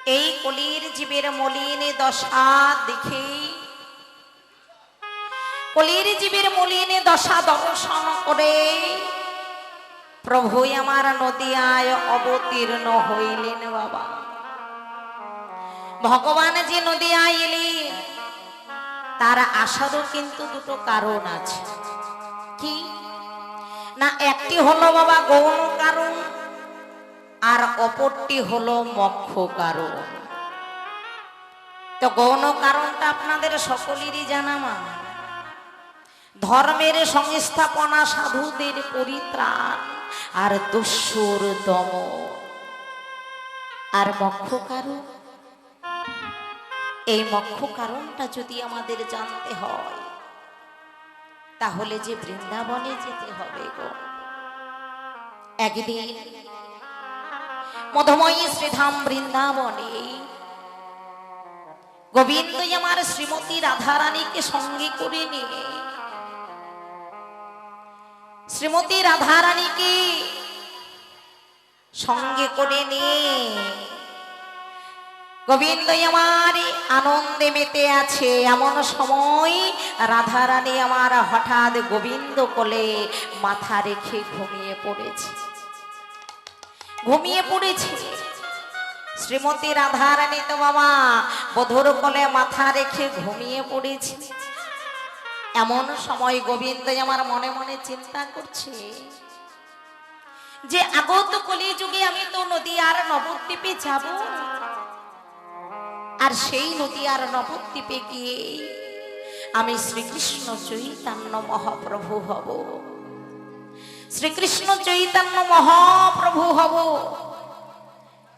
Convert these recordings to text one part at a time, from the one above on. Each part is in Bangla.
এই কলির জীবের মলিন দশা দেখে, কলির জীবের মলিন দশা দর্শন করে প্রভু আমার নদিয়ায় অবতীর্ণ হইলেন। বাবা ভগবান যে নদিয়ায় এলেন তার আসারও কিন্তু দুটো কারণ আছে। কি না, একটি হলো বাবা গৌণ কারণ, আর অপরটি হলো মোক্ষ কারণ। তো গৌণ কারণটা আপনাদের সকলেরই জানা, মা ধর্মের সংস্থাপনা, সাধুদের পরিত্রাণ আর দস্যুর দমন। আর মোক্ষ কারণ, এই মোক্ষ কারণটা যদি আমাদের জানতে হয় তাহলে যে বৃন্দাবনে যেতে হবে গো। একদিন মধুময়ী শ্রীধাম বৃন্দাবনে গোবিন্দ আমার শ্রীমতী রাধারানীকে সঙ্গে করে নিয়ে, শ্রীমতী রাধারানীকে সঙ্গে করে নিয়ে গোবিন্দ আমার আনন্দে মেতে আছে। এমন সময় রাধারানী আমার হঠাৎ গোবিন্দ কোলে মাথা রেখে ঘুমিয়ে পড়েছে। ঘুমিয়ে পড়েছে শ্রীমতী রাধারানী তো বাবা বধূর কোলে মাথা রেখে ঘুমিয়ে পড়েছে। এমন সময় গোবিন্দ আমার মনে মনে চিন্তা করছে যে আগত কলিযুগে আমি তো নদীয়ার নবদ্বীপে যাব, আর সেই নদীয়ার নবদ্বীপে গিয়ে আমি শ্রীকৃষ্ণ চৈতন্য মহাপ্রভু হব, শ্রীকৃষ্ণ চৈতন্য মহাপ্রভু হব।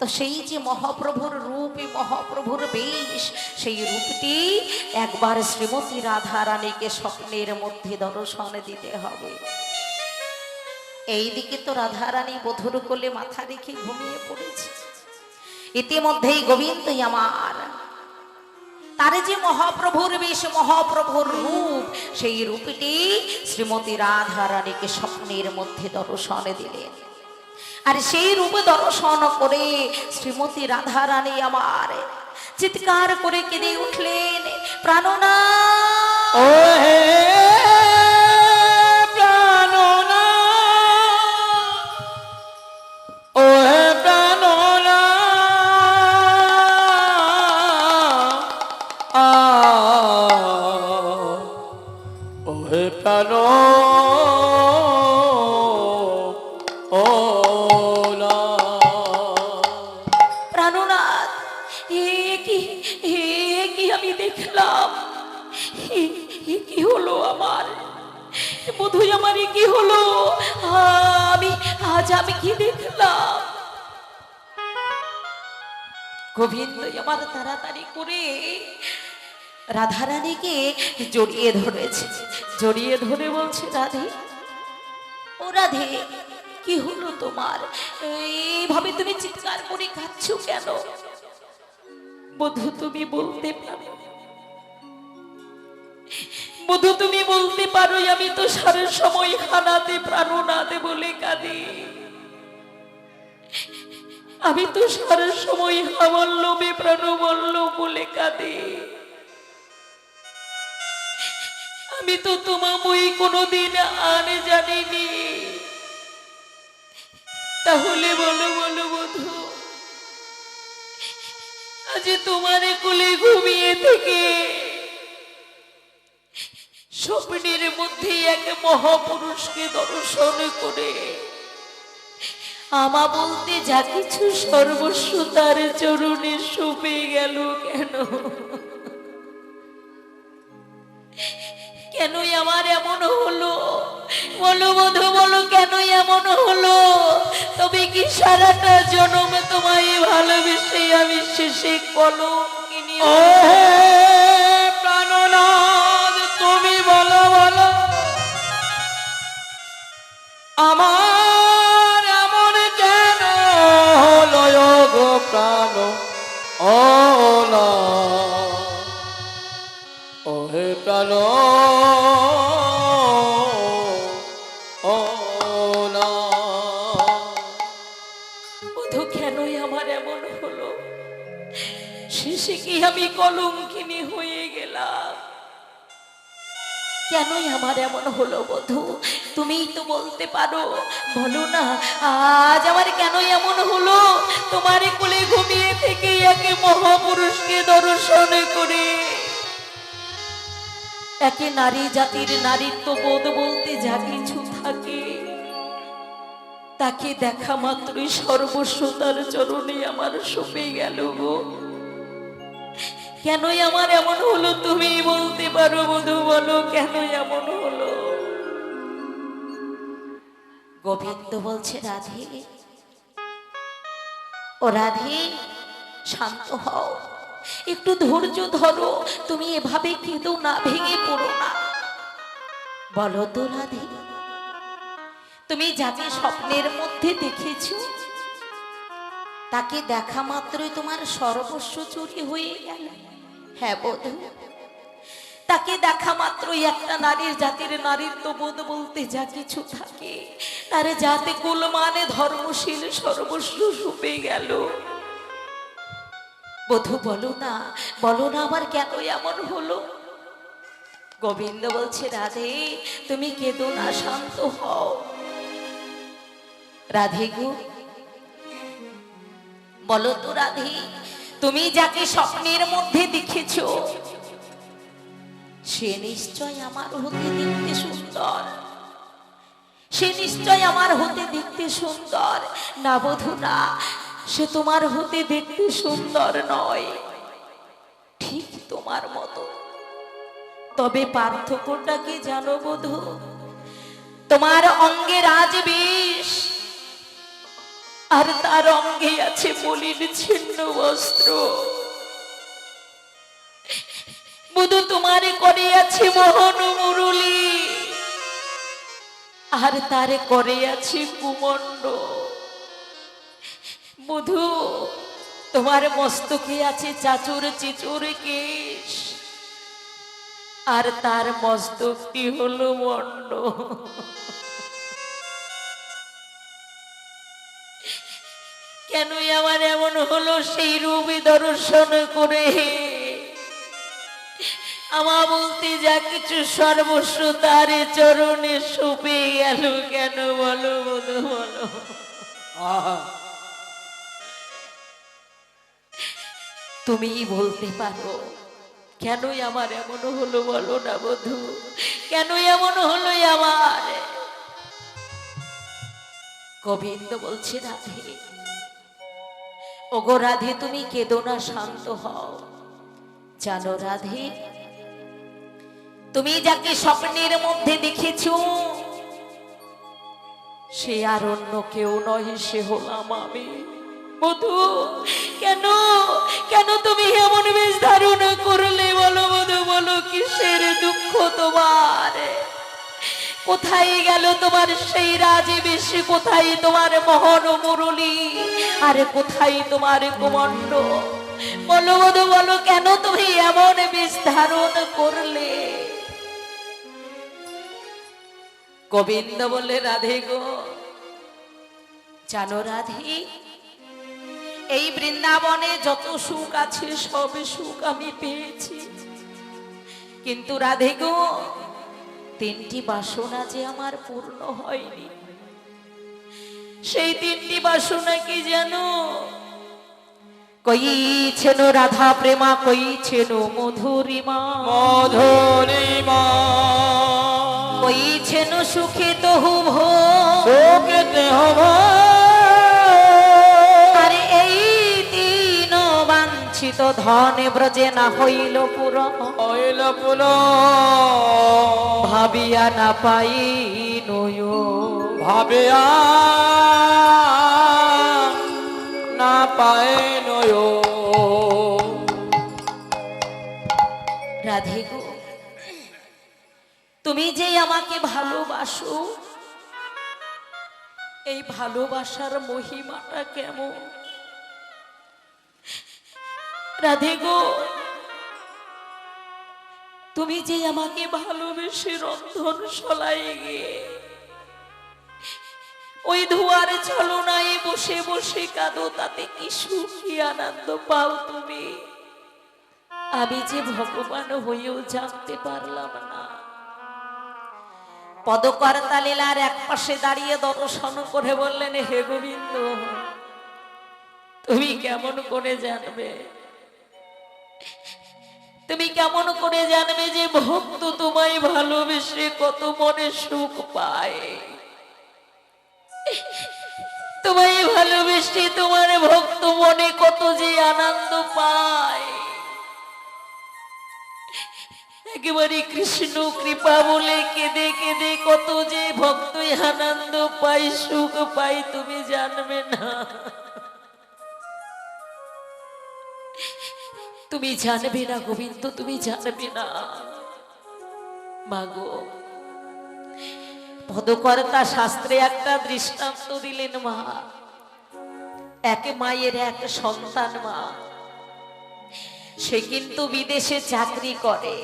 তো সেই যে মহাপ্রভুর রূপ, মহাপ্রভুর বেশ, সেই রূপটি একবার শ্রীমতী রাধারানীকে স্বপ্নের মধ্যে দর্শন দিতে হবে। এইদিকে তো রাধারানী বধূর কোলে মাথা রেখে ঘুমিয়ে পড়েছে। ইতিমধ্যেই গোবিন্দ আমার তার যে মহাপ্রভুর বেশ, মহাপ্রভুর রূপ, সেই রূপটি শ্রীমতী রাধারানীকে স্বপ্নের মধ্যে দর্শন দিলেন। আর সেই রূপে দর্শন করে শ্রীমতী রাধারানী আমার চিৎকার করে কেঁদে উঠলেন, প্রাণনাথ ও হে প্রাণনাথ, ও হে প্রাণনাথ, ও হে প্রাণনাথ, কি আমি দেখলাম, কি হলো আমার বধূ, আমার কি হলো, আমি কি দেখলাম। গোবিন্দ আমার তাড়াতাড়ি করে রাধারানীকে জড়িয়ে ধরেছে, জড়িয়ে ধরে বলছে, রাধে, ও রাধে, কি হলো তোমার, এইভাবে তুমি চিৎকার করে কাঁদছ কেন? বধূ তুমি বলতে পারো, বধূ তুমি বলতে পারো আমি তো সারা সময় হানাতে প্রাণনাথে বলে কাঁদি, আমি তো সারা সময় হাবল্লভে প্রাণবল্লভ বলে কাঁদি, আমি তো তোমাময়ী কোনোদিন আনে জানিনি। তাহলে বলো বলো বধূ, আজ তোমার কোলে ঘুমিয়ে থেকে স্বপ্নের মধ্যে এক মহাপুরুষকে দর্শন করে আমা বলতে যা কিছু সর্বস্ব তার চরণে সঁপে গেল কেন? কেনই আমার এমন হলো, বলো বধূ বলো, কেন এমন হলো? তবে কি সারাটা জন্ম তোমায় ভালোবেসে আমি শেষে কলঙ্কিনী? ও হে প্রাণনাথ, তুমি বলো বলো, আমার এমন কেন হলো গো প্রাণ ও না, ও হে প্রাণ ও না। বধূ কেনই আমার এমন হলো, শেষে কি আমি কলঙ্কিনী হয়ে গেলাম? কেনই আমার এমন হলো বধূ? তুমিই তো বলতে পারো, বলো না আজ আমার কেনই এমন হলো? তোমার কোলে ঘুমিয়ে থেকে একে মহাপুরুষকে দর্শন করে, একে নারী জাতির নারীত্ব বোধ বলতে যা কিছু থাকে, তাকে দেখা মাত্রই সর্বস্ব তার চরণে আমার সঁপে গেল গো। কেনই আমার এমন হলো? তুমি বলতে পারো বধূ, বলো কেনই এমন হলো? গোবিন্দ বলছে, রাধে, ও রাধে, শান্ত হও, একটু ধৈর্য ধরো, তুমি এভাবে কেঁদো না, ভেঙে পড়ো না। বলো তো রাধে, তুমি যাকে স্বপ্নের মধ্যে দেখেছো, তাকে দেখা মাত্রই তোমার সর্বস্ব চুরি হয়ে গেল? হ্যাঁ বধূ, তাকে দেখা মাত্রই একটা নারীর জাতির নারীত্ব বোধ বলতে যা কিছু থাকে, তার জাতে কুল মানে ধর্মশীল সর্বস্ব ডুবে গেল। বধূ বলো না, বলো না আমার কেন এমন হলো? গোবিন্দ বলছে, রাধে তুমি কেঁদো না, শান্ত হও। রাধে গো, বলো তো রাধে, তুমি যাকে স্বপ্নের মধ্যে দেখেছো, সে নিশ্চয় আমার হতে দেখতে সুন্দর? সে নিশ্চয় আমার হতে দেখতে সুন্দর? না বধূ না, সে তোমার হতে দেখতে সুন্দর নয়, ঠিক তোমার মতো। তবে পার্থক্যটা কি জানো বধূ? তোমার অঙ্গে রাজবেশ, আর তার অঙ্গে আছে মলিন ছিন্ন বস্ত্র। বধূ তোমারে করে আছে মোহন মুরলী, আর তারে করে আছে কুমণ্ড। বধূ তোমার মস্তকে আছে চাচুর চিচুর কেশ, আর তার মস্তকটি হলো মণ্ড। কেনই আমার এমন হলো? সেই রূপে দর্শন করে আমা বলতে যা কিছু সর্বস্ব তার চরণে সঁপে গেল কেন? বলো বধূ, বলো। তুমিই বলতে পারো কেনই আমার এমন হলো? বলো না বধূ, কেনই এমন হলো আমার? গোবিন্দ বলছে, রাধে, ওগো রাধে তুমি কেঁদো না, শান্ত হও। জানো রাধে, তুমি যাকে স্বপ্নের মধ্যে দেখেছো, সে আর অন্য কেউ নয়, সে হলাম আমি। বধূ কেন, কেন তুমি এমন বেশ ধারণ করলে? বলো বধূ, বলো কিসের দুঃখ তোমার? কোথায় গেল তোমার সেই রাজবেশ? কোথায় তোমার মোহন মুরলী? আর কোথায় তোমার কুমণ্ড? বলো বধূ, বলো কেন তুমি এমন বেশ ধারণ করলে? গোবিন্দ বলে, রাধে গো, জানো রাধে, এই বৃন্দাবনে যত সুখ আছে সব সুখ আমি পেয়েছি, কিন্তু রাধে গো, তিনটি বাসনা যে আমার পূর্ণ হয়নি। সেই তিনটি বাসনা কি জানো? কইছেন রাধা প্রেমা, কইছেন মধুরিমা, মধুরিমা, কইছেন সুখে তহু ভো, সুখেতে হব। আরে এই তিন বাঞ্ছিত ধনে ব্রজে না হইল পুর, হইল পুর, ভাবিয়া না পাই নয়, ভাবিয়া না পায় নয়। রাধে গো, তুমি যে আমাকে ভালোবাসো, এই ভালোবাসার মহিমাটা কেমন? রাধে গো, তুমি যে আমাকে ভালোবেসে রন্ধন শলায় গিয়ে ওই ধোয়ার ছলনায় বসে বসে কাঁদো, তাতে কি সুখ কি আনন্দ পাও তুমি? আমি যে ভগবান হয়েও জানতে পারলাম না। পদকর্তা লীলার এক পাশে দাঁড়িয়ে দর্শন করে বললেন, হে গোবিন্দ, তুমি কেমন করে জানবে, তুমি কেমন করে জানবে যে ভক্ত তোমায় ভালোবেসে কত মনে সুখ পায়? তোমায় ভালোবেসে তোমার ভক্ত মনে কত যে আনন্দ পায়। একেবারে কৃষ্ণ কৃপা বলে কেঁদে কেঁদে কত যে ভক্তই আনন্দ পাই, সুখ পাই, তুমি জানবে না। তুমি জানবে না গোবিন্দ, তুমি জানবে না। মাগো, পদকর্তা শাস্ত্রে একটা দৃষ্টান্ত দিলেন। মা, এক মায়ের এক সন্তান, মা, সে কিন্তু বিদেশে চাকরি করে।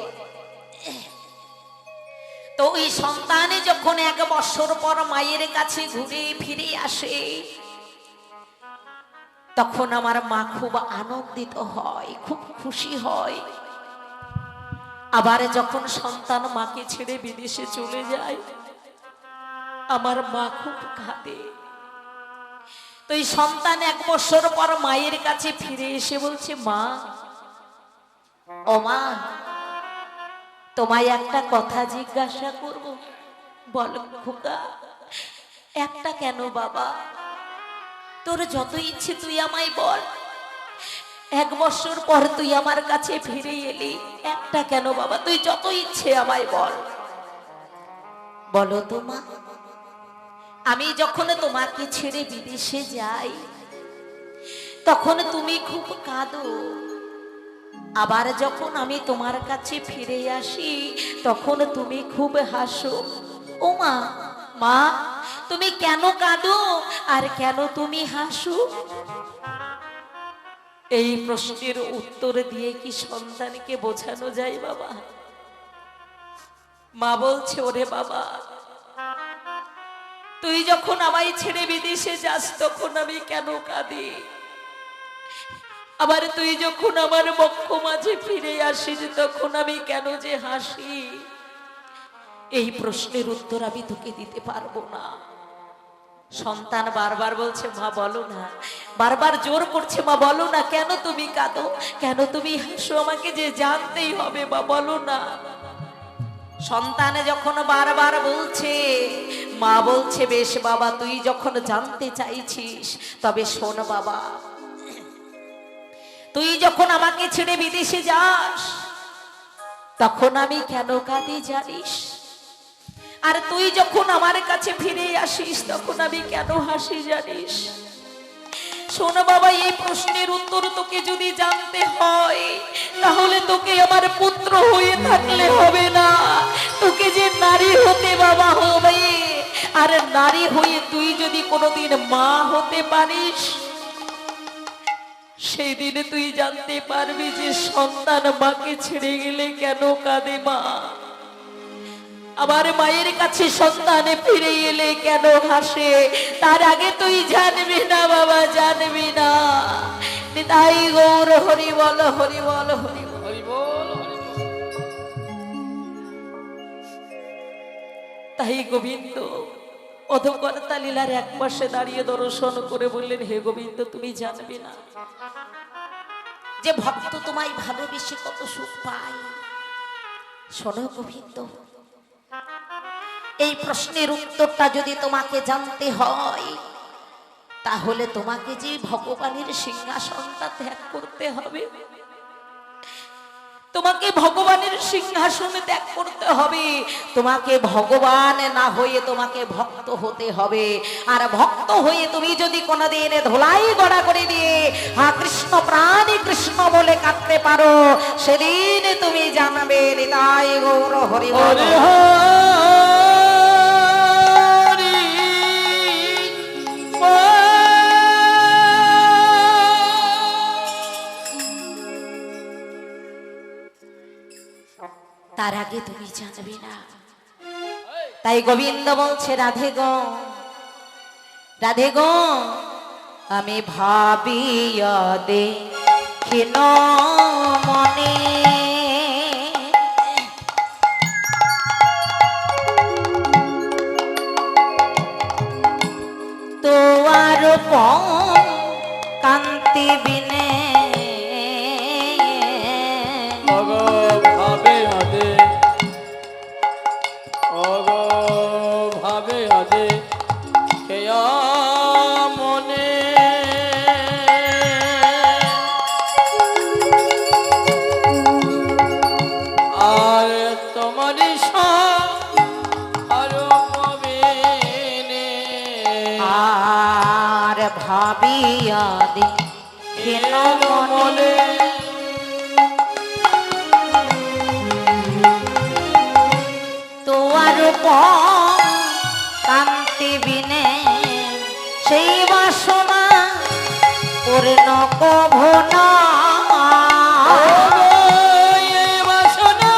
তো ওই সন্তানে যখন 1 বছর পর মায়ের কাছে ঘুরে ফিরে আসে, তখন আমার মা খুব আনন্দিত হয়, খুব খুশি হয়। আবার যখন সন্তান মাকে ছেড়ে বিদেশে চলে যায়, আমার মা খুব কাঁদে। তো এই সন্তান 1 বছর পর মায়ের কাছে ফিরে এসে বলছে, মা, ও মা, তোমায় একটা কথা জিজ্ঞাসা করব। বলো খোকা। একটা কেন বাবা? তোর যত ইচ্ছে তুই আমায় বল। 1 বছর পর তুই আমার কাছে ফিরে এলি, একটা কেন বাবা? তুই যত ইচ্ছে আমায় বল। বলো তো মা, আমি যখন তোমাকে ছেড়ে বিদেশে যাই, তখন তুমি খুব কাঁদো। আবার যখন আমি তোমার কাছে ফিরে আসি, তখন তুমি খুব হাসো। ও মা, মা, তুমি কেন কাঁদো আর কেন তুমি হাসো? এই প্রশ্নের উত্তর দিয়ে কি সন্তানকে বোঝানো যায় বাবা? মা বলছে, ওরে বাবা, তুই যখন আমায় ছেড়ে বিদেশে যাস, তখন আমি কেন কাঁদি? আবার তুই যখন আমার বক্ষ মাঝে ফিরে আসিস, তখন আমি কেন যে হাসি? এই প্রশ্নের উত্তর আমি তোকে দিতে পারবো না। সন্তান বারবার বলছে, মা বলো না। বারবার জোর করছে, মা বলো না, কেন তুমি কাঁদো, কেন তুমি হাসো, আমাকে যে জানতেই হবে, মা বলো না। সন্তান যখন বারবার বলছে, মা বলছে, বেশ বাবা, তুই যখন জানতে চাইছিস, তবে শোন বাবা, তুই যখন আমাকে ছেড়ে বিদেশে যাস, তখন আমি কেন কাঁদি জানিস? আর তুই যখন আমার কাছে ফিরে আসিস, তখন আমি কেন হাসি জানিস? শোন বাবা, এই প্রশ্নের উত্তর তোকে যদি জানতে হয়, তাহলে তোকে আমার পুত্র হয়ে থাকলে হবে না, তোকে যে নারী হতে বাবা হবে। আর নারী হয়ে তুই যদি কোনোদিন মা হতে পারিস, সেই দিনে তুই জানতে পারবি যে সন্তান মাকে ছেড়ে গেলে কেন কাঁদে মা, আবার মায়ের কাছে সন্তানে ফিরে এলে কেন হাসে। তার আগে তুই জানবি না বাবা, জানবি না। তাই গৌর হরি বল, হরি বল, হরি বল। হরি বল, হরি বল। তাই গোবিন্দ অধকর্তা লীলার 1 পাশে দাঁড়িয়ে দর্শন করে বললেন, হে গোবিন্দ, তুমি জানবে না যে ভক্ত তোমায় ভালোবেসে কত সুখ পায়। শোনো গোবিন্দ, এই প্রশ্নের উত্তরটা যদি তোমাকে জানতে হয়, তাহলে তোমাকে যে ভগবানের সিংহাসনটা ত্যাগ করতে হবে। তোমাকে ভগবানের সিংহাসন ত্যাগ করতে হবে। তোমাকে ভগবান না হয়ে তোমাকে ভক্ত হতে হবে। আর ভক্ত হয়ে তুমি যদি কোনোদিন ধোলাই গড়া করে দিয়ে হা কৃষ্ণ প্রাণী কৃষ্ণ বলে কাঁদতে পারো, সেদিন তুমি জানবে হৃদয় গৌর হরি বল। তার আগে তুমি জানবে না। তাই গোবিন্দ বলছে, রাধে গো, রাধে গো, আমি ভাবিয়া দে ক্ষীণ মনে তোয়ার কান্তি বিনে অগো ভাবে আদে অগো ভাবে আদে কেয়া মনে আর তোমারই আরো পাবেনে আর ভাবিয়া দি ক্ষীণ মনে তোয়ার কান্তি বিনে সেই বাসনা পূর্ণ কভো না বাসনা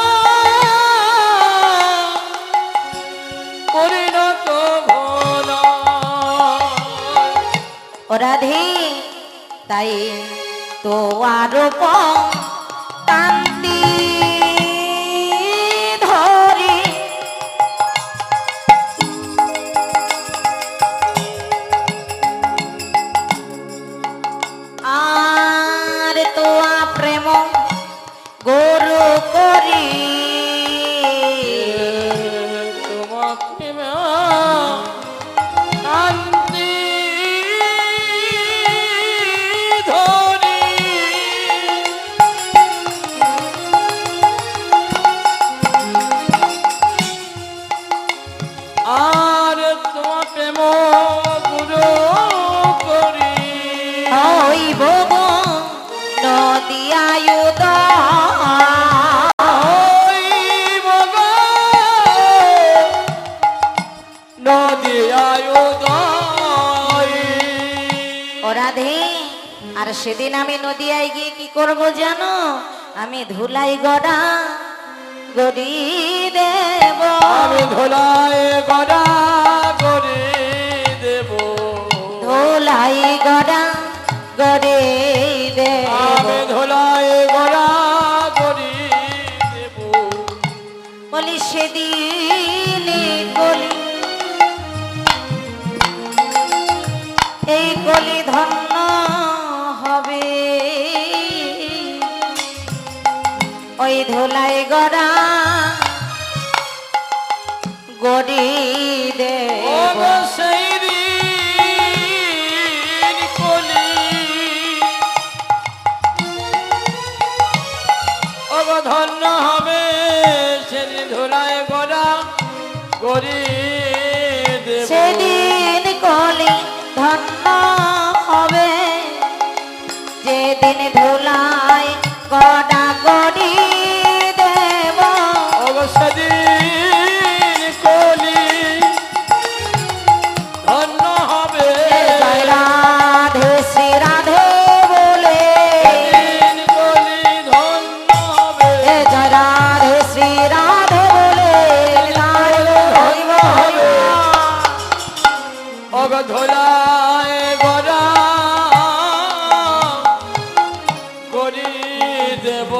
পরিণত ভোলা ও রাধে তাই তোয়ার কান্তি ধরে আর তোয়া প্রেম গরু করি তোমাকে শান্তি ধরি আর তোমার প্রেম গুরু করি হইব নদিয়ায়ুদ নদী আয়োদয় ও রাধে আর সেদিন আমি নদিয়ায় গিয়ে কি করব জানো আমি ধুলাই গড়া গড়ি দেব আমি ধোলায় গড়া করে দেব ধুলাই গড়া গড়ে দেব আমি ধোলায় গড়া করে দেব বলি সেদিন গলি এই গলি ধন্য হবে ওই ধুলাই গড়া গড়ি দেব সেই দিন কলি অবধন্য হবে সেদিন ধোলায় গড়া গড়ি দেব সেদিন কলি ধন্য হবে যেদিন ধুলাই গড়া গড়ি দেব সেদিন কলি ধন্য হবে জয় রাধে শ্রী রাধে বলে সেদিন কলি ধন্য হবে জয় রাধে শ্রী রাধে বলে হইব হইব অগধরায় গড়া করি দেব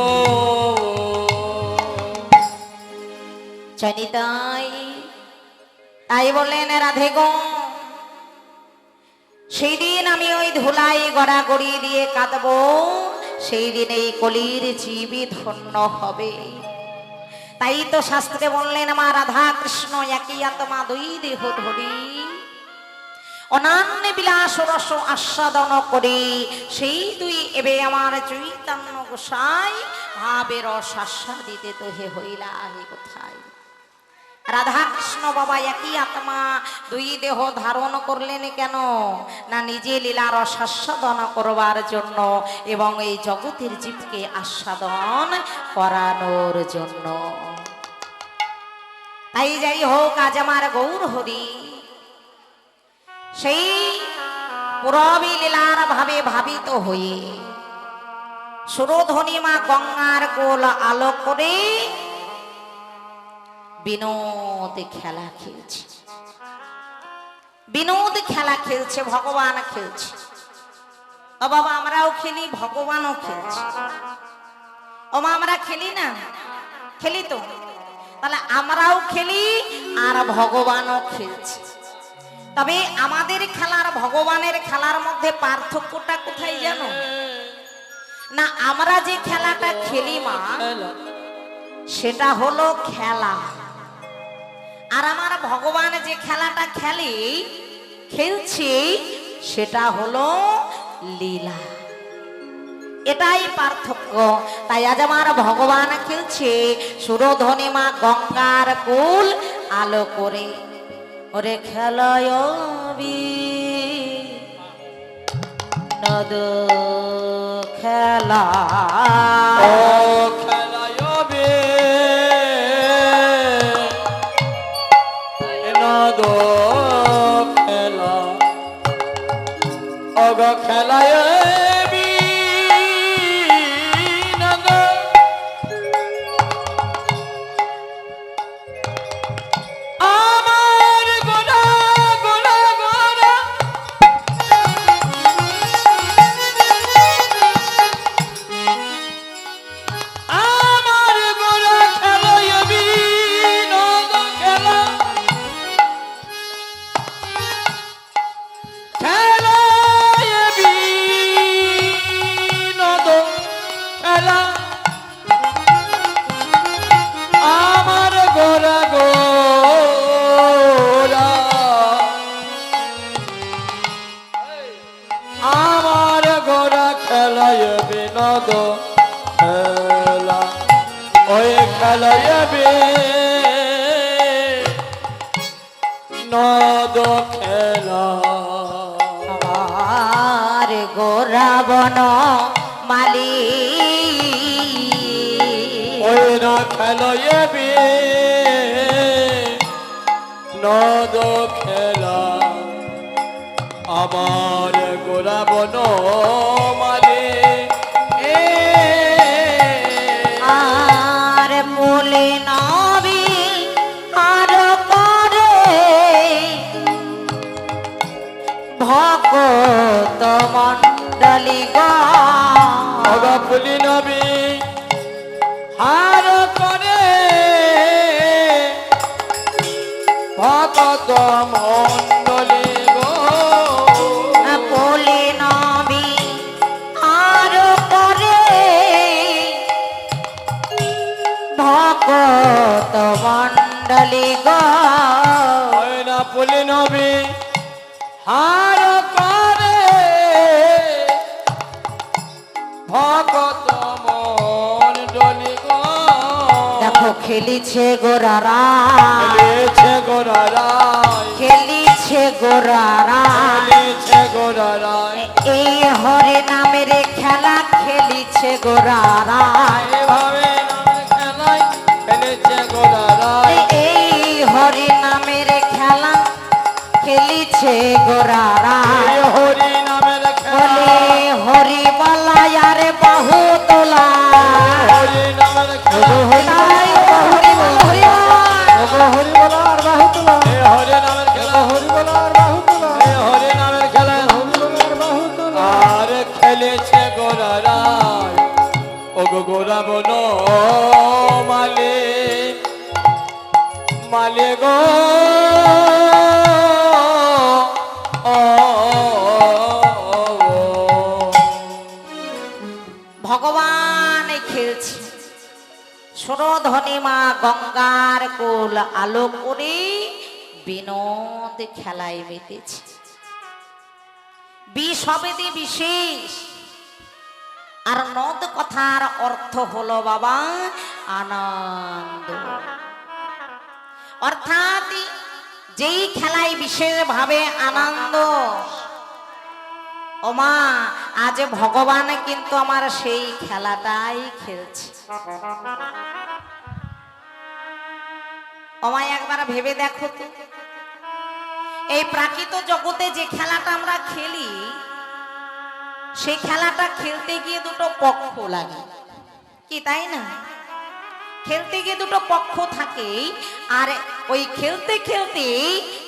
চনিতাই তাই বললেন রাধে গো সেই দিন আমি ওই ধুলাই গড়া গড়ি দিয়ে কাঁদবো সেই দিন এই কলির জীবী ধন্য হবে তাই তো শাস্ত্রে বললেন মা রাধা কৃষ্ণ একই আত্মা দুই দেহ ধরি অনান্য বিলাস রস আস্বাদন করে সেই দুই এবে আমার চৈতন্য গোসাই ভাবে রস আস্বাদিতে তো হে হইলা হে কোথায় রাধা কৃষ্ণ বাবা একই আত্মা দুই দেহ ধারণ করলেন কেন না নিজে লীলা রস আস্বাদন করবার জন্য এবং এই জগতের জীবকে আস্বাদন করানোর জন্য তাই যাই হোক আজ আমার গৌর হরি সেই পুরবী লীলার ভাবে ভাবিত হয়ে সুরধ্বনি মা গঙ্গার কোল আলো করে বিনোদ খেলা খেলছে বিনোদ খেলা খেলছে ভগবান খেলছে ও বাবা আমরাও খেলি, ভগবানও খেলছে। ও মা আমরা খেলি না? খেলি তো। তাহলে আমরাও খেলি আর ভগবানও খেলছে। তবে আমাদের খেলার ভগবানের খেলার মধ্যে পার্থক্যটা কোথায় জানো? না, আমরা যে খেলাটা খেলি মা, সেটা হলো খেলা। আর আমার ভগবান যে খেলাটা খেলছে সেটা হলো লীলা। এটাই পার্থক্য। তাই আজ আমার ভগবান খেলছে সুরধনী মা গঙ্গার কুল আলো করে। ওরে খেলায় নদ খেলা, ও খেলায় নদ খেলা, অগ খেলায় বিনোদ খেলা, ওই খেলায় বিনোদ খেলা। আমার গোরা বন মালি, ওই না খেলায় বিনোদ খেলা, আমার গোরা বন মালি। আর বলে নবী আর করে ভগত মণ্ডলী পুলি নবী হার করে ভগত মণ্ডলী গো। বলে নবী আর করে ভগত মণ্ডলী না পুলি নবী হার করে ভগত মণ্ডলী গো। দেখো খেলিছে গোরারা, খেলেছে গোরারা, খেলিছে গোরারা, খেলেছে গোরারা, এই হরে নামের খেলা খেলিছে গোরারা, এভাবে নামের খেলায় খেলেছে গোরারা, এই হরি নামের খেলা খেলিছে গোরারা। হরি নামের বলে খেলা, হরি বলা আরে বহু তোলা, হরি নামের খেলা, তাই হরি বল হরি বল। হরি বলার বাহু তোলা, হরি নামের খেলা, হরি বলার বাহু তোলা, হরি নামের খেলা, হরি বলার বাহু তোলা। আর খেলেছে গোরারা, ও গো গোরা বন মালে মালে গো। ভগবান খেলছে সুরধনী মা গঙ্গার কোল আলো করে বিনোদ খেলায় মেতেছে। বিষবেদে বিশেষ আর নদ কথার অর্থ হলো বাবা আনন্দ। অর্থাৎ যেই খেলায় বিশেষ ভাবে আনন্দ। ও মা আজ ভগবান কিন্তু আমার সেই খেলাটাই খেলছে। ও মা একবার ভেবে দেখো তো, এই প্রাকৃত জগতে যে খেলাটা আমরা খেলি, সেই খেলাটা খেলতে গিয়ে দুটো পক্ষ লাগে, কি তাই না? খেলতে গিয়ে দুটো পক্ষ থাকে, আর ওই খেলতে খেলতে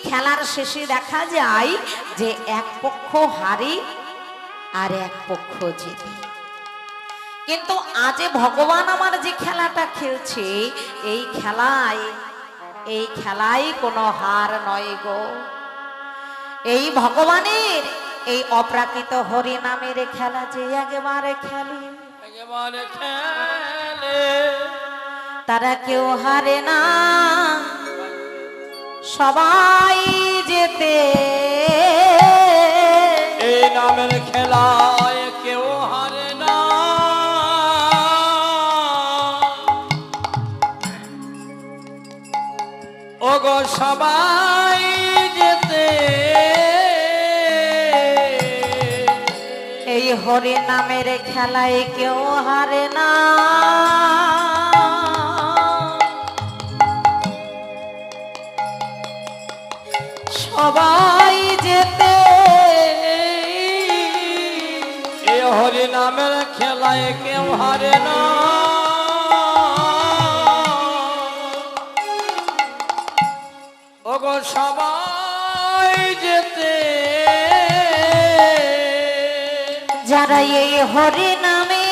খেলার শেষে দেখা যায় যে এক পক্ষ হারে আর এক পক্ষ জিতে। কিন্তু আজ ভগবান আমার যে খেলাটা খেলছে, এই খেলায় কোনো হার নয় গো। এই ভগবানের এই অপ্রাকৃত হরি নামের খেলা যে একবারে খেলে, তারা কেউ হারে না, সবাই যেতে। এই নামের খেলায় কেউ হারে না, ওগো সবাই যেতে। এই হরি নামের খেলায় কেউ হারে না, সবাই যেতে। এই হরি নামের খেলায় কেউ হারে না, ওগো সবাই যেতে। যারা এই হরি নামে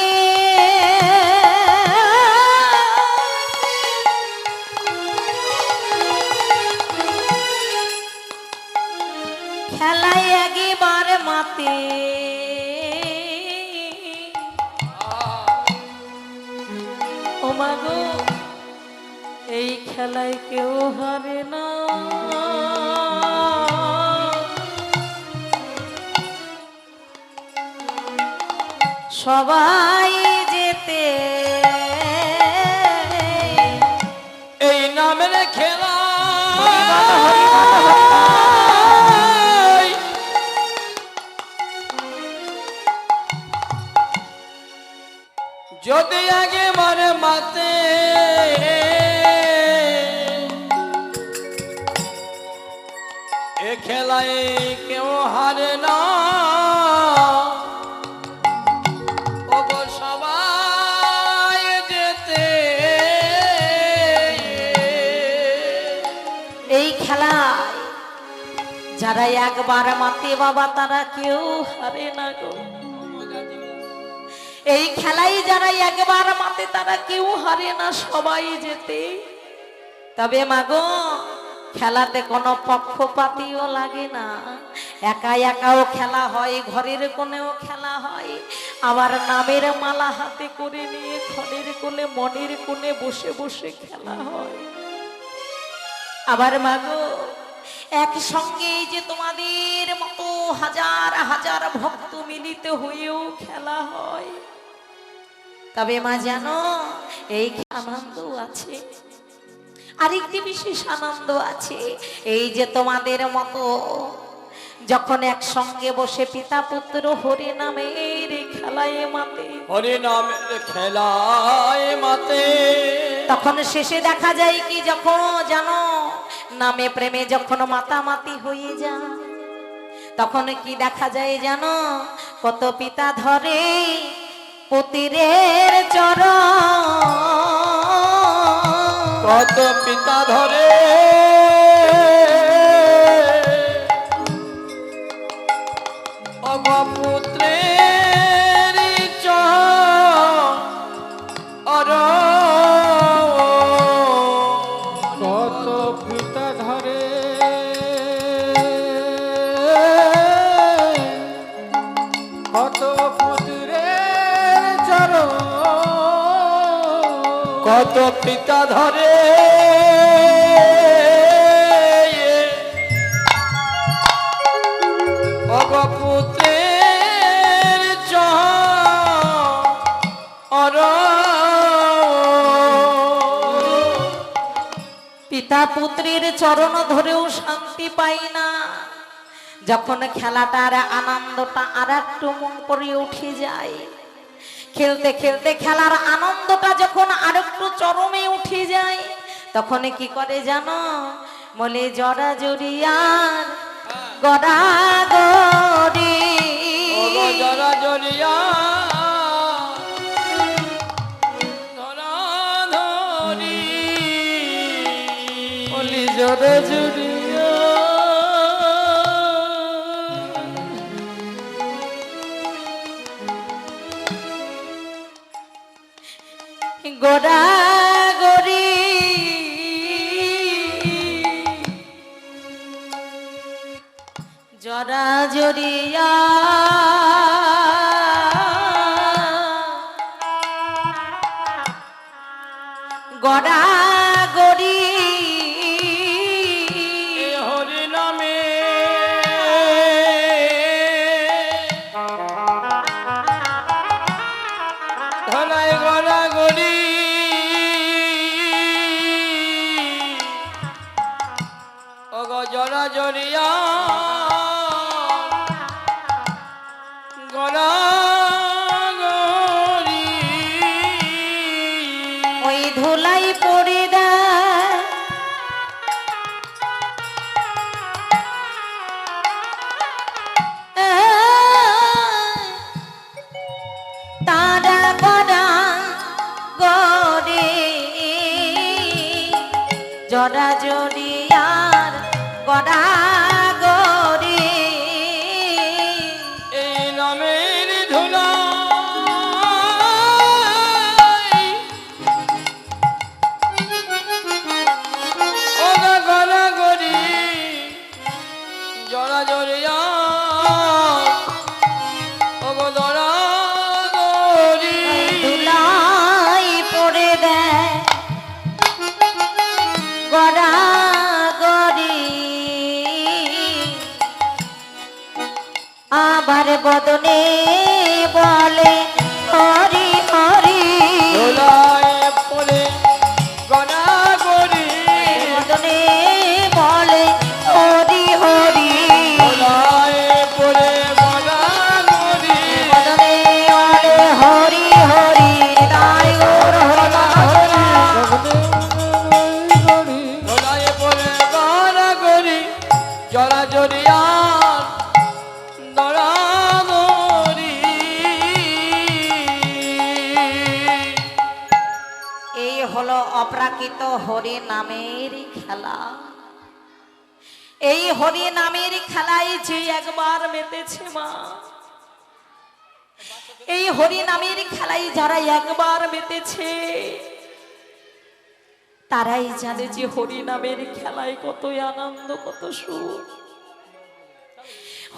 খেলায় একবার মাতে, ও মাগো এই খেলায় কেউ হারে না, সবাই যেতে। এই নামের খেলা যদি আগে মারে মাতে, এ খেলায় কেউ হারে না, ওগো সবাই যেতে। এই খেলায় যারা একবার মাতে বাবা, তারা কেউ হারে না গো। এই খেলায় যারা একবার মাতে, তারা কেউ হারে না, সবাই যেতে। তবে মাগো খেলাতে কোনো পক্ষপাতিও লাগে না, একা একাও খেলা হয়, ঘরের কোণেও খেলা হয়, আবার নামের মালা হাতে করে নিয়ে ঘরের কোণে মনের কোণে বসে বসে খেলা হয়। আবার মাগো একসঙ্গে যে তোমাদের মতো হাজার হাজার ভক্ত মিলিত হয়েও খেলা হয়। তবে মা জানো এই আনন্দ আছে, আরেকটি বিশেষ আনন্দ আছে। এই যে তোমাদের মতো যখন একসঙ্গে বসে পিতা পুত্র হরি নামের খেলায় মাতে, হরি নামের খেলায় মাতে, তখন শেষে দেখা যায় কি, যখন জানো নামে প্রেমে যখন মাতামাতি হয়ে যায়, তখন কি দেখা যায় জানো, কত পিতা ধরে পুত্রের চরণ, কত পিতা ধরে অগপুত্রের চরণ, কত পিতা ধরে কত পুত্রের চরণ, কত পিতা ধরে অগপুত্রের চরণ। পিতা পুত্রের চরণ ধরেও শান্তি পাই না, যখন খেলাটার আনন্দটা আর একটু মন করে উঠে যায়, খেলতে খেলতে খেলার আনন্দটা যখন আর একটু চরমে উঠে যায়, তখন কি করে জানো, বলে জরা জড়িয়ার গড়া গড়ি, জরা জড়িয়া ধরা ধরি, বলি জরা জড়িয়া গোড়া গড়ি জরা জরিয়া গড়া গড়ি হরি নামে ধনায় গড়া গড়ি অগ জরা জরিয়া গড়া গড়ি ওই ধুলাই পড়ে দেয় তারা গড়া গড়ে জরা জড়িয়ার গড়া গড়ে এই নামের ধুলা ওগা গড়া গড়ি জরা জরিয়া ওগো দরা গড়ি ধুলাই পড়ে দেয় গড়া গড়ি আবার বদনে বলে হরি হরি ধুলায় পড়ে গড়া গড়ি বদনে বলে হরি হরি ধুলায় পড়ে গড়া গড়ি বদনে বলে হরি হরি তাই গৌর হরি ধুলায় পড়ে গড়া গড়ি জরা জরিয়া দরা গড়ি এই হলো অপ্রাকৃত হরি নামের খেলা। এই হরি নামের খেলায় যে একবার মেতেছে মা, এই হরি নামের খেলায় যারা একবার মেতেছে তারাই জানে যে হরি নামের খেলায় কত আনন্দ, কত সুখ।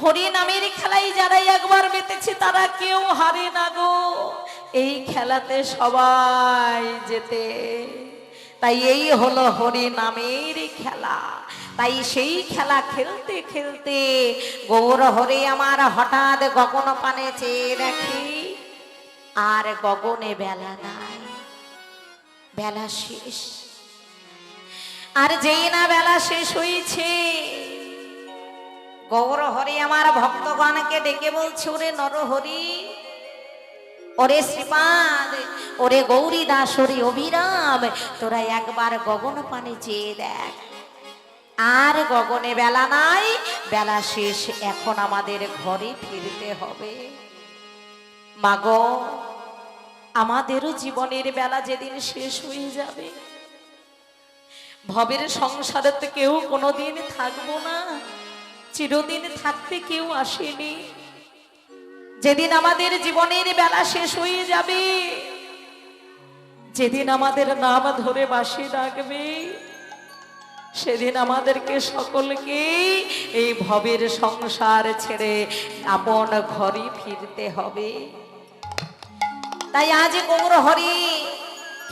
হরি নামের খেলায় যারা একবার মেতেছে তারা কেউ হারে না গো, এই খেলাতে সবাই যেতে। তাই এই হলো হরি নামের খেলা। তাই সেই খেলা খেলতে খেলতে গৌর হরে আমার হঠাৎ গগন পানে চেয়ে দেখি আর গগনে বেলা নাই, বেলা শেষ। আর যেই না বেলা শেষ হয়েছে গৌর হরি আমার ভক্তগণকে ডেকে বলছে, ওরে নরহরি, ওরে শ্রীপাদ, ওরে গৌরী দাস, ওরে অভিরাম, তোরা একবার গগন পানে চেয়ে দেখ। আর গগনে বেলা নাই, বেলা শেষ, এখন আমাদের ঘরে ফিরতে হবে। মাগো, আমাদেরও জীবনের বেলা যেদিন শেষ হয়ে যাবে, ভবের সংসারেতে কেউ কোনোদিন থাকবো না, চিরদিন থাকতে কেউ আসেনি। যেদিন আমাদের জীবনের বেলা শেষ হয়ে যাবে, যেদিন আমাদের নাম ধরে বাঁশি ডাকবে, সেদিন আমাদেরকে সকলকে এই ভবের সংসার ছেড়ে আপন ঘরে ফিরতে হবে। তাই আজ গৌর হরি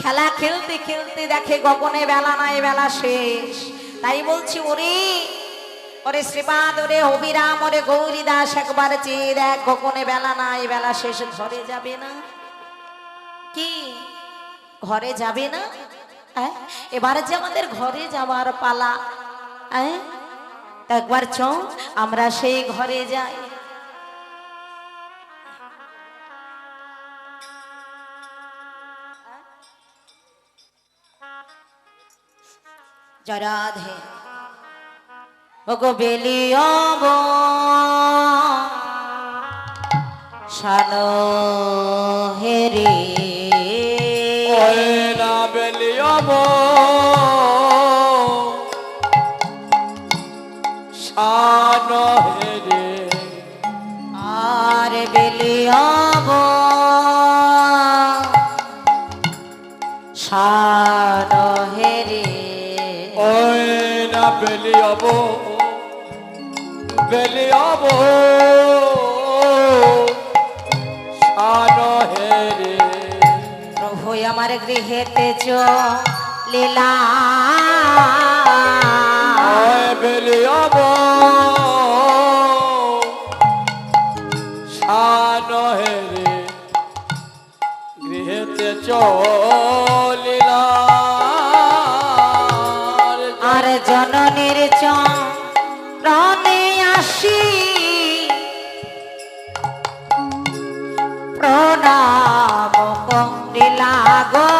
খেলা খেলতে খেলতে দেখে গগনে বেলা নাই, বেলা শেষ। তাই বলছি, ওরে ওরে শ্রীপাদ, ওরে অবিরাম, ওরে গৌরী দাস, একবার চেয়ে দেখ, গগনে বেলা নাই, বেলা শেষ, ঘরে যাবে না? কি ঘরে যাবে না? এবারে যে আমাদের ঘরে যাওয়ার পালা, একবার চ আমরা সেই ঘরে যাই। জরাধে ওগো বেলিয়ব শানো হেরে না বেলিয়ব শান হেরে আর বেলিয়ব সান হেরে ওই না বেলিয়াব বেলিয়াব সান হেরে প্রভু আমার গৃহেতে লীলা ওই বেলিয়াব সান হেরে গৃহেতে চলিলা আর জননীর চরণে আসি প্রণাম করিলা গো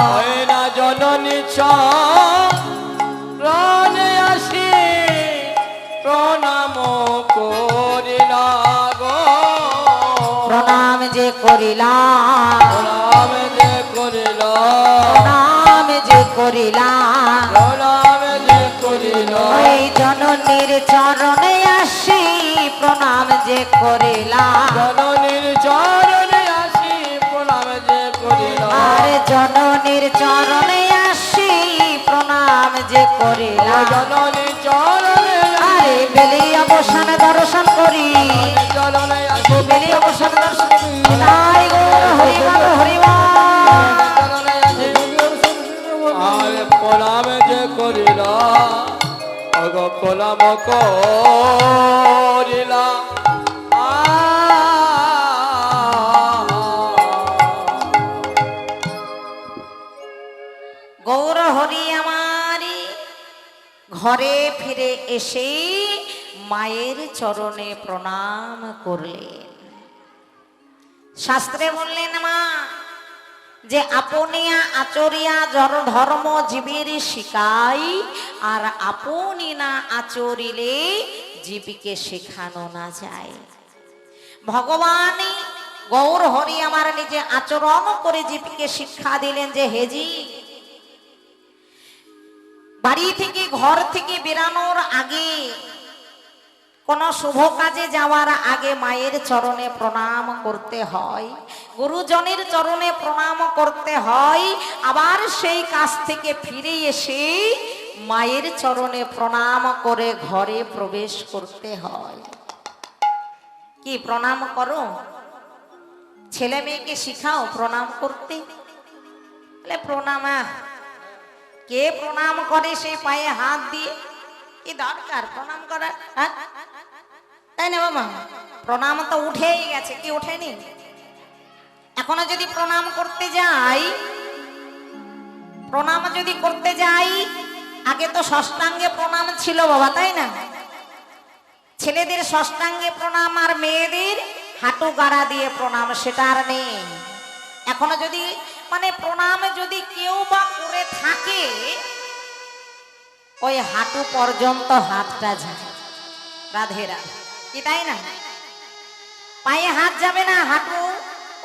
হয় না জননী চরণে আসি প্রণাম করিলা গো প্রণাম যে করিলা প্রণাম যে করিলা প্রণাম যে করিলা প্রণাম যে করিলা ওই জননীর চরণে আসি প্রণাম যে করিলা জননীর চরণে আসি প্রণাম যে করিলা আর জননীর চরণে আসি প্রণাম যে করিলা জননী চরণে আরে বেলি অবসান দর্শন করি চরণে আসি বেলি অবসান দর্শন তাই গো হরিবল হরিবল চরণে আসি আর প্রণাম যে করিলা অগ প্রণাম করিলা গৌর হরি আমারি ঘরে ফিরে এসে মায়ের চরণে প্রণাম করলেন। শাস্ত্রে বললেন মা যে আপনিয়া আচরিয়া জর ধর্ম জীবের শিখাই আর আপনি না আচরিলে জীবকে শেখানো না যায়। ভগবান গৌর হরি আমার নিজে আচরণ করে জীবকে শিক্ষা দিলেন যে হেজি বাড়ি থেকে ঘর থেকে বেরানোর আগে কোন শুভ কাজে যাওয়ার আগে মায়ের চরণে প্রণাম করতে হয়, গুরুজনের চরণে প্রণাম করতে হয়, আবার সেই কাজ থেকে ফিরে এসে মায়ের চরণে প্রণাম করে ঘরে প্রবেশ করতে হয়। কি প্রণাম করো? ছেলে মেয়েকে শিখাও প্রণাম করতে। প্রণাম কে প্রণাম করে সেই পায়ে হাত দিয়ে? কি দরকার প্রণাম করার? তাই না বাবা? প্রণাম তো উঠেই গেছে, কি ওঠেনি? এখনো যদি প্রণাম করতে যাই, প্রণাম যদি করতে যাই, আগে তো ষষ্ঠাঙ্গে প্রণাম ছিল বাবা, তাই না? ছেলেদের ষষ্ঠাঙ্গে প্রণাম আর মেয়েদের হাঁটু গাড়া দিয়ে প্রণাম, সেটা আর নেই। এখনো যদি মানে প্রণাম যদি কেউ বা করে থাকে, ওই হাঁটু পর্যন্ত হাতটা যায়। রাধে রাধে, কি তাই না? পায়ে হাত যাবে না, হাঁটু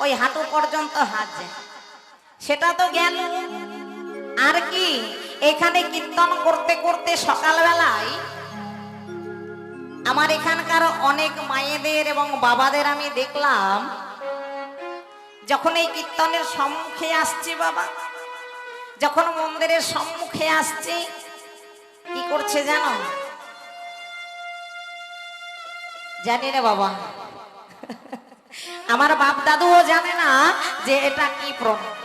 ওই হাঁটু পর্যন্ত হাত যায়। সেটা তো গেল। আর কি এখানে কীর্তন করতে করতে সকালবেলায় আমার এখানকার অনেক মায়েদের এবং বাবাদের আমি দেখলাম, যখন এই কীর্তনের সম্মুখে আসছে বাবা, যখন মন্দিরের সম্মুখে আসছে, কি করছে জানো? জানি না বাবা, আমার বাপ দাদুও জানে না যে এটা কি প্রণাম।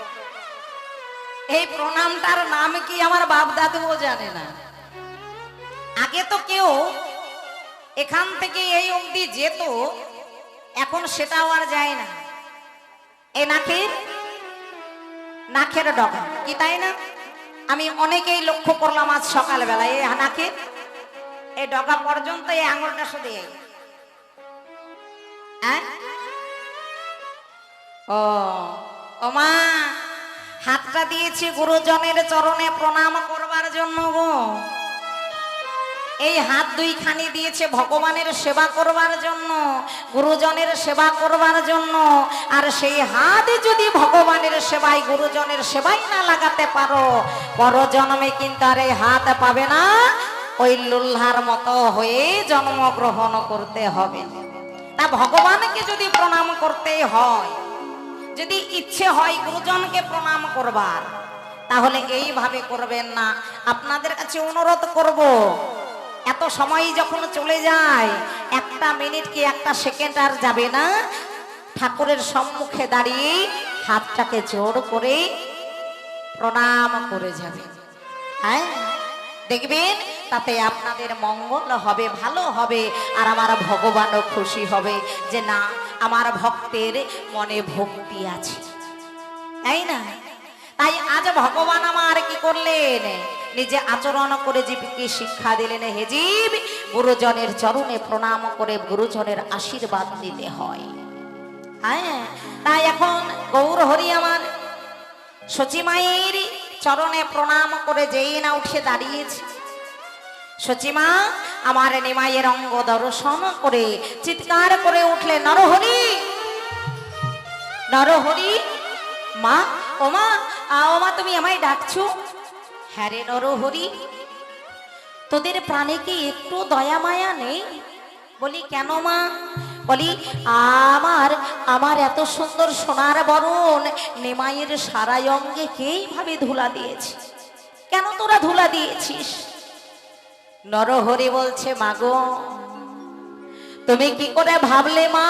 এই প্রণামটার নাম কি আমার বাপ দাদুও জানে না। আগে তো কেউ এখান থেকে এই অবধি যেত, এখন সেটাও আর যায় না। এই নাকের ডগা, কি তাই না? আমি অনেকেই লক্ষ্য করলাম আজ সকালবেলায় এই নাকের এই ডগা পর্যন্ত এই আঙুলটা শুধু ও মা, হাতটা দিয়েছি গুরুজনের চরণে প্রণাম করবার জন্য গো। এই হাত দুইখানি দিয়েছে ভগবানের সেবা করবার জন্য, গুরুজনের সেবা করবার জন্য। আর সেই হাত যদি ভগবানের সেবায় গুরুজনের সেবাই না লাগাতে পারো, পরজন্মে কিন্তু আর এই হাত পাবে না। ওই লুল্হার মতো হয়ে জন্মগ্রহণ করতে হবে। তা ভগবানকে যদি প্রণাম করতে হয়, যদি ইচ্ছে হয় গুরুজনকে প্রণাম করবার, তাহলে এইভাবে করবেন না। আপনাদের কাছে অনুরোধ করব, এত সময় যখন চলে যায়, একটা মিনিট কি একটা সেকেন্ড আর যাবে না, ঠাকুরের সম্মুখে দাঁড়িয়ে হাতটাকে জোর করে প্রণাম করে যাবেন। হ্যাঁ, দেখবেন তাতে আপনাদের মঙ্গল হবে, ভালো হবে, আর আমার ভগবানও খুশি হবে যে না, আমার ভক্তের মনে ভক্তি আছে, তাই না? তাই আজ ভগবান আমার কি করলেন, নিজে আচরণ করে জীবকে শিক্ষা দিলেন, হে জীব, গুরুজনের চরণে প্রণাম করে গুরুজনের আশীর্বাদ দিতে হয়। হ্যাঁ, তাই এখন গৌর হরি আমার সচিমায়ের চরণে প্রণাম করে যেই না উঠে দাঁড়িয়েছে, সচিমা আমার নিমাইয়ের অঙ্গ দর্শন করে চিৎকার করে উঠলে, নরহরি, নরহরি, মা, ও মা, ও মা, তুমি আমায় ডাকছো? হ্যাঁ রে নরহরি, তোদের প্রাণে কি একটু দয়া মায়া নেই? বলি কেন মা? বলি আমার আমার এত সুন্দর সোনার বরণ নিমাইয়ের সারা অঙ্গে কেইভাবে ধুলা দিয়েছে, কেন তোরা ধুলা দিয়েছিস? নরহরি বলছে, মাগো তুমি কি করে ভাবলে মা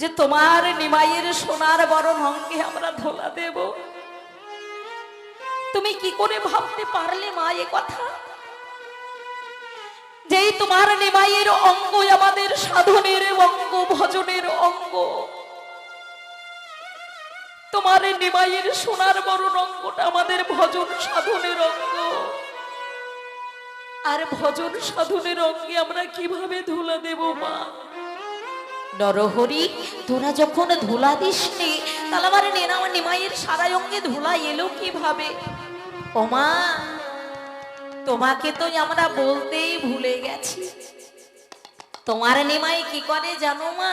যে তোমার নিমাইয়ের সোনার বরণ অঙ্গে আমরা ধুলা দেব? তুমি কি করে ভাবতে পারলে মা এ কথা? যেই তোমার নিমাইয়ের অঙ্গ আমাদের সাধনের অঙ্গ, ভজনের অঙ্গ, তোমার নিমাইয়ের সোনার বরণ অঙ্গটা আমাদের ভজন সাধনের অঙ্গ, আর ভজন সাধনের অঙ্গে আমরা কিভাবে ধুলা দেব মা? নরহরি, তোরা যখন ধুলা দিসনি, তাহলে আমার নিমাইয়ের সারা অঙ্গে ধুলা এলো কিভাবে? ও মা, তোমাকে তো আমরা বলতেই ভুলে গেছি। তোমার নিমাই কি করে জানো মা?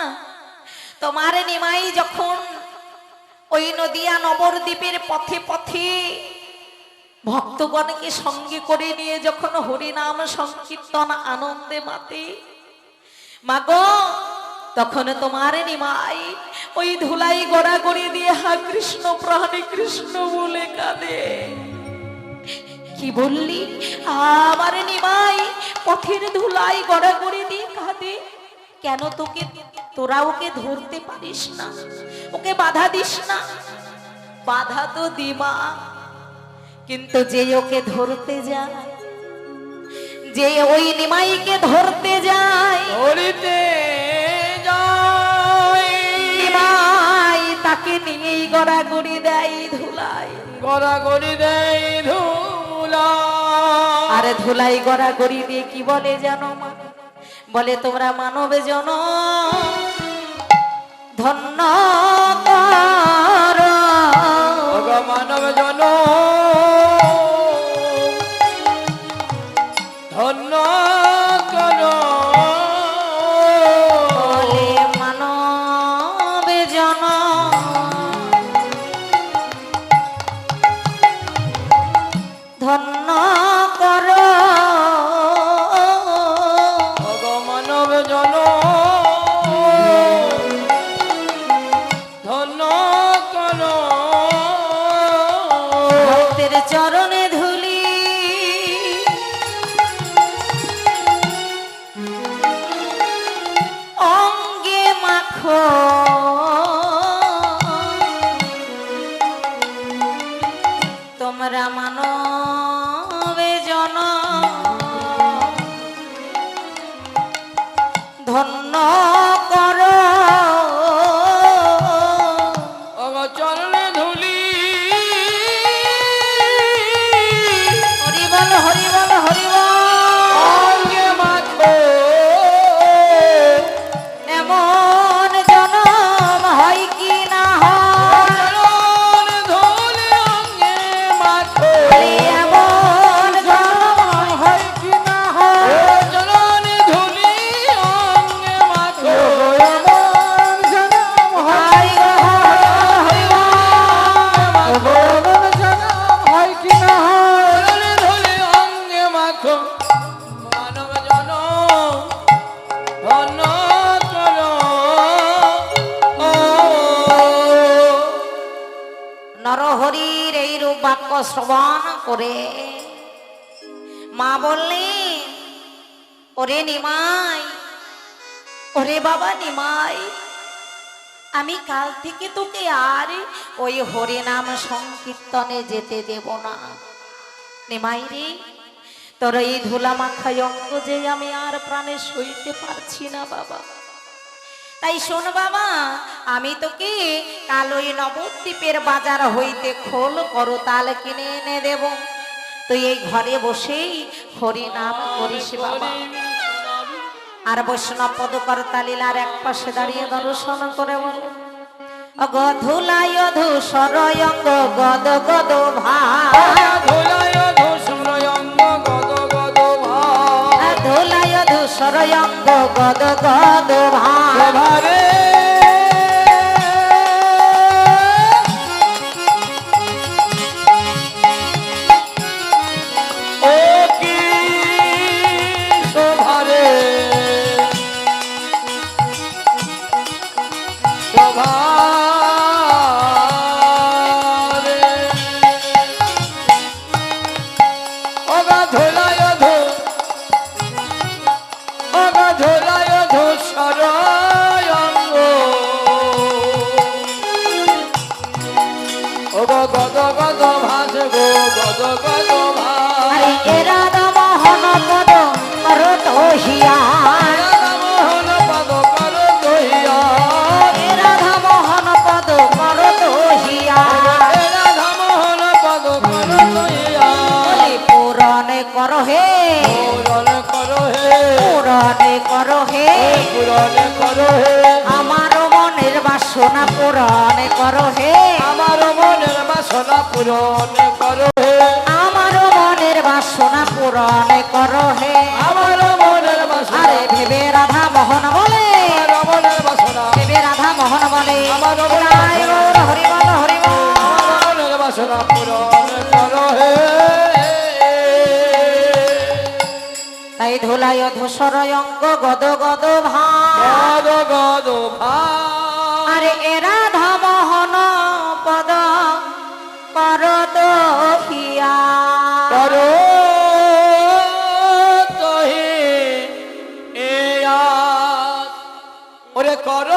তোমার নিমাই যখন ওই নদিয়া নবদ্বীপের পথে পথে ভক্তগণকে সঙ্গে করে নিয়ে যখন হরিনাম সংকীর্তন আনন্দে মাতে, মাগো তখন তোমার নিমাই ওই ধুলাই গড়াগড়ি দিয়ে হা কৃষ্ণ প্রাণে কৃষ্ণ বলে কাঁদে। কি বললি? আমার নিমাই পথের ধুলাই গড়াগড়ি দিয়ে কাঁদে কেন? তোরা ওকে ধরতে পারিস না, ওকে বাধা দিস না। বাধা তো দিমা, কিন্তু যে ওকে ধরতে যায়, যে ওই নিমাইকে ধরতে যায়, নিমাই তাকে নিয়েই গড়াগড়ি দেয় ধুলাই, গড়াগড়ি দেয় ধুলাই। আরে ধুলাই গড়াগড়ি দিয়ে কি বলে জানো মা? বলে তোমরা মানব জন ধন্য কর, মানব জন ধন্য কর, বলে মানব জন ধন্য কর, মানব জন ধন্য কর। ভক্তের চরণে ধুলি অঙ্গে মাখো, তোমরা মানবে জন ধন্য কর, চরণে ধুলি। হরি বল হরি বল হরি বল। অঙ্গে মাখো, এমন জনম হয় কি না হয়, চরণ ধুলি অঙ্গে মাখো। বলে নরহরির এই রূপ বাক্য শ্রবণ করে মা বললেন, ওরে নিমাই, ওরে বাবা নিমাই, আমি কাল থেকে তোকে আর ওই হরিনাম সংকীর্তনে যেতে দেব না। নিমাই রে, তোর এই ধুলা মাখায় অঙ্গ যে আমি আর প্রাণে সইতে পারছি না বাবা। তাই শোন বাবা, আমি তোকে কাল ওই নবদ্বীপের বাজার হইতে খোল করতাল কিনে এনে দেব, তুই এই ঘরে বসেই হরিনাম করিস বাবা। আর বৈষ্ণব পদ করতালিলার এক পাশে দাঁড়িয়ে দর্শন করে বল, গধুলায় ধূসর অঙ্গ গদ গদ ভাই, ধুলায় ধূসর অঙ্গ গদ গদ ভাই। গদ গদ ভাস গো গদ গদ ভাই, রাধা মোহন পদ কর দহিয়া, রাধা মোহন পদ কর দহিয়া, রাধা মোহন পদ কর দহিয়া, রাধা মোহন পদ কর দহিয়া। পুরাণে কর হে, পুরাণে কর হে, পুরাণে কর হে, পুরাণে কর হে, আমার মনের বাসনা পুরাণে কর হে, আমার মনের বাসনা পুরাণে কর হে, আমার মনের বাসনা পুরাণে কর হে, আমার মনের বাসনা। আরে ভেবে রাধা মোহন বলে, আমার মনের বাসনা, ভেবে রাধা মোহন বলে, আমার মনের রায় গৌর হরি বল হরি বল। আমার মনের বাসনা পুরাণে কর হে। তাই ধুলায় ধূসর অঙ্গ গদ গদ ভাই, গদ গদ ভাই, আরে রাধা মোহন পদ কর দহিয়া, কর দহি এ আজ, ওরে কর